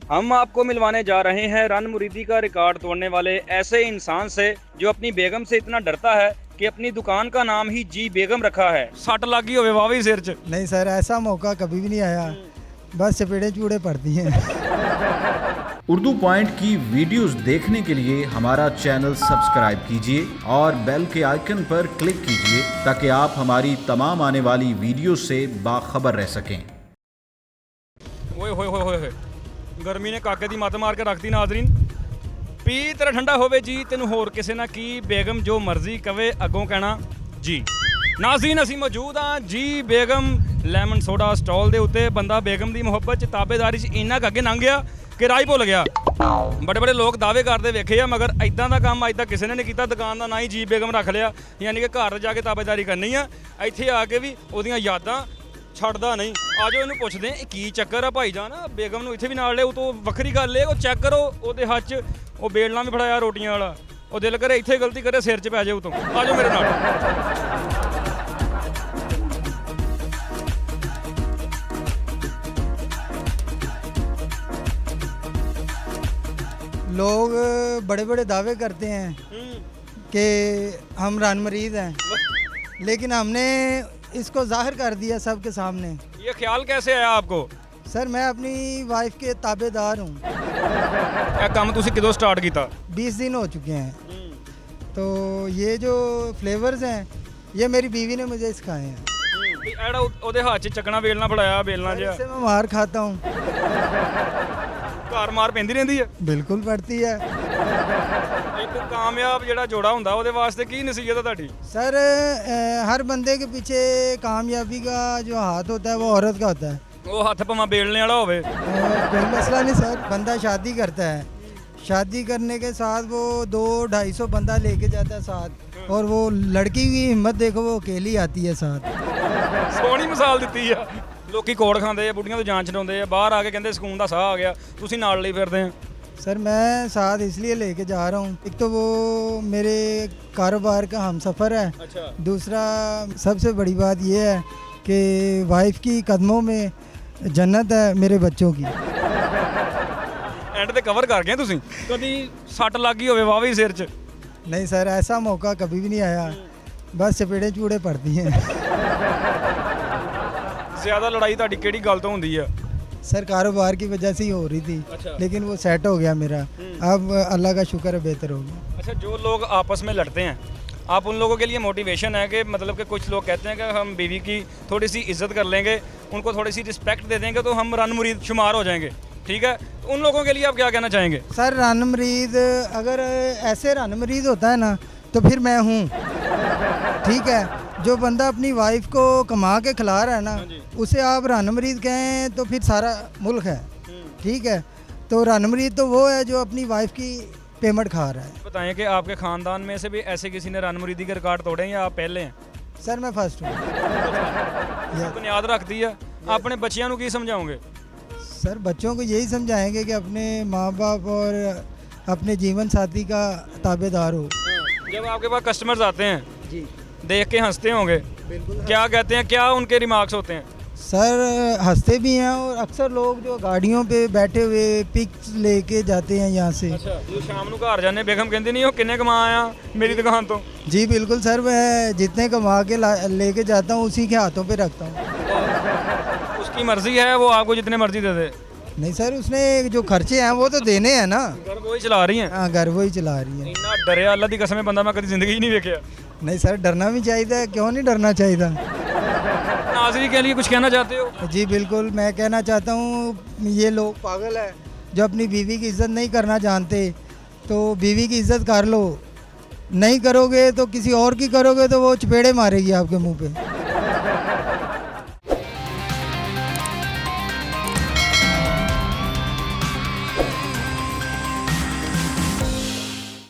हम आपको मिलवाने जा रहे हैं रन मुरीदी का रिकॉर्ड तोड़ने वाले ऐसे इंसान से जो अपनी बेगम से इतना डरता है कि अपनी दुकान का नाम ही जी बेगम रखा है। सट लागी होवे वावी सिर च। नहीं सर, ऐसा मौका कभी भी नहीं आया, बस चपेड़े चूड़े पड़ती हैं। उर्दू पॉइंट की वीडियोस देखने के लिए हमारा चैनल सब्सक्राइब कीजिए और बेल के आइकन पर क्लिक कीजिए ताकि आप हमारी तमाम आने वाली वीडियो से बाखबर रह सकें। ओए होए होए होए, गर्मी ने काके दी मत मार के रखती। नाजरीन, पी तेरा ठंडा होवे जी, तेनू होर किसे ना की बेगम जो मर्जी कवे अगों कहना जी। नाज़रीन, ਅਸੀਂ ਮੌਜੂਦ ਹਾਂ ਜੀ बेगम ਲੈਮਨ ਸੋਡਾ ਸਟਾਲ ਦੇ ਉੱਤੇ। ਬੰਦਾ बेगम ਦੀ ਮੁਹੱਬਤ 'ਚ ਤਾਬੇਦਾਰੀ 'ਚ ਇੰਨਾ ਕੁ ਅੱਗੇ ਲੰਘ ਗਿਆ ਕਿ ਰਾਹ ਹੀ ਭੁੱਲ ਗਿਆ। ਬੜੇ ਬੜੇ ਲੋਕ ਦਾਅਵੇ ਕਰਦੇ ਵੇਖੇ ਆ, ਮਗਰ ਇਦਾਂ ਦਾ ਕੰਮ ਅੱਜ ਤੱਕ ਕਿਸੇ ਨੇ ਨਹੀਂ ਕੀਤਾ। ਦੁਕਾਨ ਦਾ ਨਾਂ ਹੀ ਜੀ बेगम ਰੱਖ ਲਿਆ, ਯਾਨੀ ਕਿ ਘਰ ਜਾ ਕੇ ਤਾਬੇਦਾਰੀ ਕਰਨੀ ਆ। ਇੱਥੇ ਆ ਕੇ ਵੀ ਉਹਦੀਆਂ ਯਾਦਾਂ ਛੱਡਦਾ ਨਹੀਂ। ਆ ਜਾਓ ਇਹਨੂੰ ਪੁੱਛਦੇ ਆ ਕੀ ਚੱਕਰ ਆ ਭਾਈ ਜਾਨ। बेगम ਨੂੰ ਇੱਥੇ ਵੀ ਨਾਲ ਲਿਆ। ਉਹ ਤੋਂ ਵੱਖਰੀ ਗੱਲ ਇਹ, ਉਹ ਚੈੱਕ ਕਰੋ ਉਹਦੇ ਹੱਥ 'ਚ ਉਹ ਬੇਲਣਾ ਵੀ ਫੜਾਇਆ ਰੋਟੀਆਂ ਵਾਲਾ। ਉਹ ਦਿਲ ਕਰੇ ਇੱਥੇ ਗਲਤੀ ਕਰੇ ਸਿਰ 'ਚ ਪੈ ਜਾਏ ਉਤੋਂ। ਆ ਜਾਓ ਮੇਰੇ ਨਾਲ। लोग बड़े बड़े दावे करते हैं कि हम रन मरीज हैं, लेकिन हमने इसको जाहिर कर दिया सबके सामने। ये ख्याल कैसे आया आपको? सर, मैं अपनी वाइफ के ताबेदार हूँ। ਇਹ ਕੰਮ ਤੁਸੀਂ ਕਦੋਂ ਸਟਾਰਟ ਕੀਤਾ? 20 दिन हो चुके हैं। तो ये जो फ्लेवर्स हैं ये मेरी बीवी ने मुझे सिखाए हैं। ਐੜਾ ਉਹਦੇ ਹੱਥ 'ਚ ਚੱਕਣਾ ਵੇਲਣਾ ਫੜਾਇਆ ਬੇਲਣਾ ਜਿਹਾ। इससे मैं मार खाता हूँ। ਘਰ ਮਾਰ ਪੈਂਦੀ ਰਹਿੰਦੀ ਹੈ। बिल्कुल पड़ती है। ਇੱਕ ਕਾਮਯਾਬ ਜਿਹੜਾ ਜੋੜਾ ਹੁੰਦਾ ਉਹਦੇ ਵਾਸਤੇ ਕੀ ਨਸੀਹਤ ਹੈ ਤੁਹਾਡੀ? सर, हर बंदे के पीछे कामयाबी का जो हाथ होता है वो औरत का होता है। ਉਹ ਹੱਥ ਭਾਵੇਂ ਬੇਲਣੇ ਵਾਲਾ ਹੋਵੇ। कोई मसला नहीं सर, बंदा शादी करता है, शादी करने के साथ वो 200-250 बंदा लेके जाता है साथ, और वो लड़की की हिम्मत देखो, वो अकेली आती है साथ। ਸੋਹਣੀ ਮਿਸਾਲ ਦਿੱਤੀ ਆ। ਲੋਕੀ ਕੋੜ ਖਾਂਦੇ ਆ, ਬੁੱਢੀਆਂ ਤੋਂ ਜਾਨ ਛਡਾਉਂਦੇ ਆ, ਬਾਹਰ ਆ ਕੇ ਕਹਿੰਦੇ ਸਕੂਨ ਦਾ ਸਾਹ ਆ ਗਿਆ। ਤੁਸੀਂ ਨਾਲ ਲਈ ਫਿਰਦੇ ਆ। सर, मैं साथ इसलिए लेके जा रहा हूँ, एक तो वो मेरे कारोबार का हमसफ़र है, अच्छा। दूसरा सबसे बड़ी बात ये है कि वाइफ की कदमों में जन्नत है मेरे बच्चों की। ਐਂਡ ਤੇ ਕਵਰ ਕਰ ਗਏ ਤੁਸੀਂ। ਕਦੀ ਸੱਟ ਲੱਗੀ ਹੋਵੇ ਵਾਹੀ ਸਿਰ 'ਚ? नहीं सर, ऐसा मौका कभी भी नहीं आया, बस चपेड़े चूड़े पड़ती हैं। ਜ਼ਿਆਦਾ ਲੜਾਈ ਤੁਹਾਡੀ ਕਿਹੜੀ ਗੱਲ ਤੋਂ ਹੁੰਦੀ ਆ? सर, कारोबार की वजह से ही हो रही थी, अच्छा। लेकिन वो सेट हो गया मेरा। अब अल्लाह का शुक्र है, बेहतर हो गया। अच्छा, जो लोग आपस में लड़ते हैं, आप उन लोगों के लिए मोटिवेशन है कि मतलब कि कुछ लोग कहते हैं कि हम बीवी की थोड़ी सी इज्जत कर लेंगे, उनको थोड़ी सी रिस्पेक्ट दे देंगे तो हम रन मुरीद शुमार हो जाएंगे, ठीक है? उन लोगों के लिए आप क्या कहना चाहेंगे? सर, रन मरीद अगर ऐसे रन मरीद होता है ना तो फिर मैं हूँ, ठीक है? जो बंदा अपनी वाइफ को कमा के खिला रहा है ना, उसे आप रन मरीद कहें तो फिर सारा मुल्क है, ठीक है? तो रन मरीद तो वो है जो अपनी वाइफ की पेमेंट खा रहा है। बताएं कि आपके ख़ानदान में से भी ऐसे किसी ने रन मुरीदी के रिकॉर्ड तोड़े हैं या आप पहले हैं? सर, मैं फर्स्ट हूँ। बुनियाद रखती है। अपने बच्चियों को की समझाओगे? सर, बच्चों को यही समझाएंगे कि अपने माँ बाप और अपने जीवन साथी का ताबेदार हो। जब आपके पास कस्टमर्स आते हैं जी, देख के हंसते होंगे, बिल्कुल। क्या कहते हैं, क्या उनके रिमार्क्स होते हैं? सर, हंसते भी हैं, और अक्सर लोग जो गाड़ियों पे बैठे हुए पिक्स लेके जाते हैं यहाँ से। अच्छा, जो शाम को घर जाने बेगम कहती नहीं हो किन्ने कमा आया मेरी दुकान तो? जी बिल्कुल सर, मैं जितने कमा के लेके जाता हूँ उसी के हाथों पे रखता हूँ। उसकी मर्जी है, वो आपको जितने मर्जी दे दे। नहीं सर, उसने जो खर्चे हैं वो तो देने हैं ना। घर वही चला रही हैं। हाँ, घर वही चला रही है। इन्ना डरिया अल्लाह दी कसम है बंदा मैं कभी जिंदगी नहीं देखा। नहीं सर, डरना भी चाहिए, क्यों नहीं डरना चाहिए। नाज़रीन के लिए कुछ कहना चाहते हो? जी बिल्कुल, मैं कहना चाहता हूँ ये लोग पागल है जो अपनी बीवी की इज़्ज़त नहीं करना जानते। तो बीवी की इज़्ज़त कर लो, नहीं करोगे तो किसी और की करोगे तो वो चपेड़े मारेगी आपके मुंह पे।